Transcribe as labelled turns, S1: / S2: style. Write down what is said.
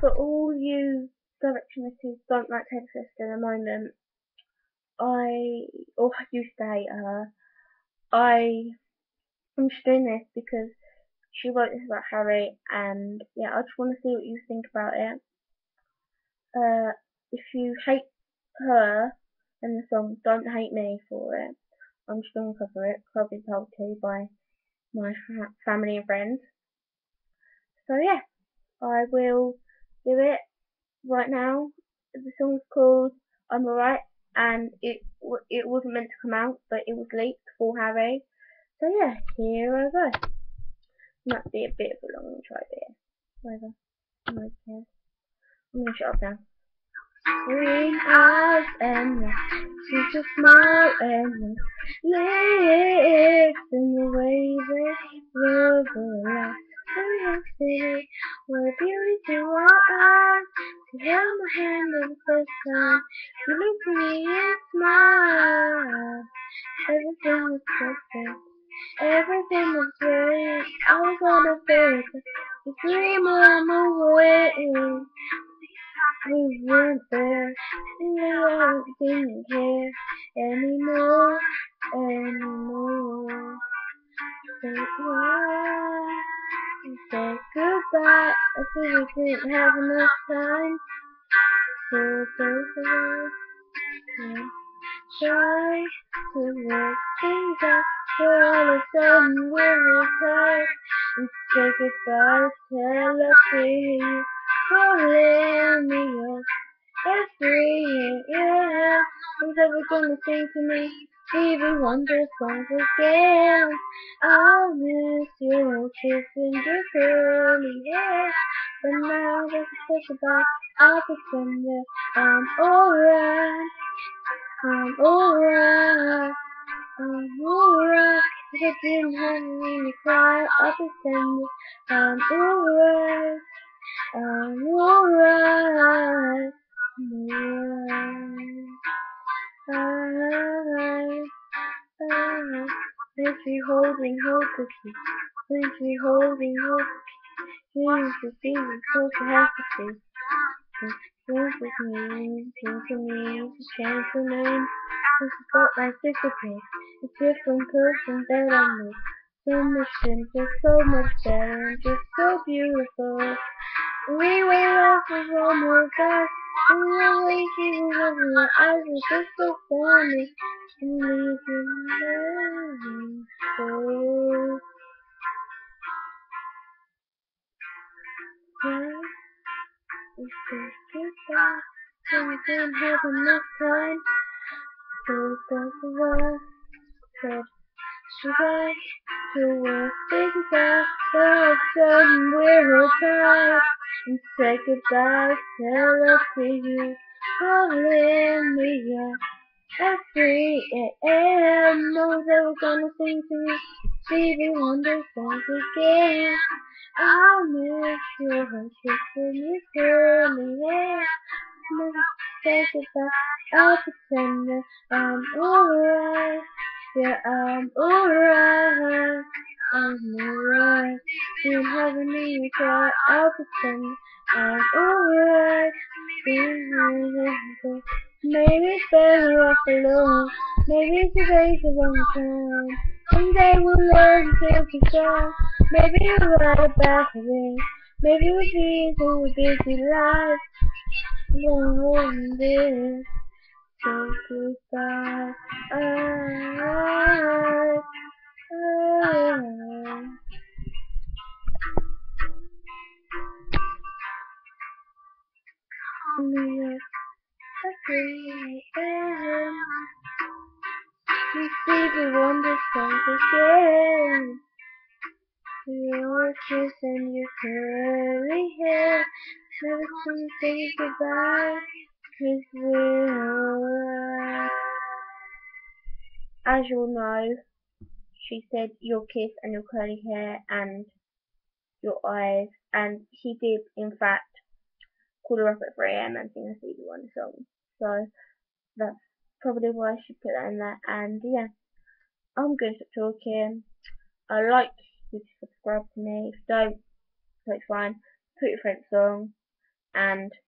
S1: for all you Directioners who don't like Taylor Swift at the moment, or used to hate her, I'm just doing this because she wrote this about Harry, and yeah, I just want to see what you think about it. If you hate her and the song, don't hate me for it. I'm just going to cover it, probably told to by my family and friends. So yeah, I will do it right now. The song's called I'm Alright, and it wasn't meant to come out, but it was leaked for Harry. So yeah, here I go. Might be a bit of a long intro here. Whatever. I'm gonna shut up now. Green eyes and she's a smile and lips and the way they rubber city where beauty to our eyes. She held my hand for the first time. You looked at me and smiled. Everything was perfect. Everything was great. I was on a bed. The dream on the way. We weren't there. We didn't care anymore. So why? We said goodbye. I think we didn't have enough time for both of us. Yeah. Try to work things out, but all of a sudden we're retired and say goodbye. Tell us you calling me up. It's 3 a.m. Who's ever gonna sing to me? Stevie Wonder songs again. I miss your kiss and your curly hair. But now that you say goodbye, I'll pretend that I'm alright. I'm alright. I'm alright. If I didn't have me cry, I'll pretend that I'm alright. I'm alright. Thanks for holding hold of me. Thanks for holding hold of me. Dreams to see you close to have to see. Dreams with me, dreams to me, to change the name. This is what my disappears. A different person that I know. So much simpler, so much better, and just so beautiful. We were off with one more fast. We were waking up and our eyes were just so funny. And we can so yeah. We said goodbye, and we didn't have enough time. So both of us said goodbye to work things out. All of a sudden we're all tired and say goodbye. Tell us to you calling me up. At 3 a.m. No one's ever gonna sing to me Stevie Wonder songs again. I miss your kiss and your curly hair. Never say goodbye. I'll pretend that I'm alright. Yeah, I'm alright. I'm alright. You're having me cry. I'll pretend I'm alright. Maybe it's better off alone. Maybe today's the wrong time. Someday we'll learn to be strong. Maybe you're right about it. Maybe we're busy with busy lives. Long this. So goodbye. You see the wonder songs again. Your kiss and your curly hair. Never to say goodbye, 'cause we're alright. As you'll know, she said your kiss and your curly hair and your eyes, and he did in fact call her up at 3 a.m. and sing a Stevie Wonder song. So that's probably why she put that in there. And yeah, I'm going to stop talking. I'd like you to subscribe to me. If you don't, so it's fine. Put your favourite song. and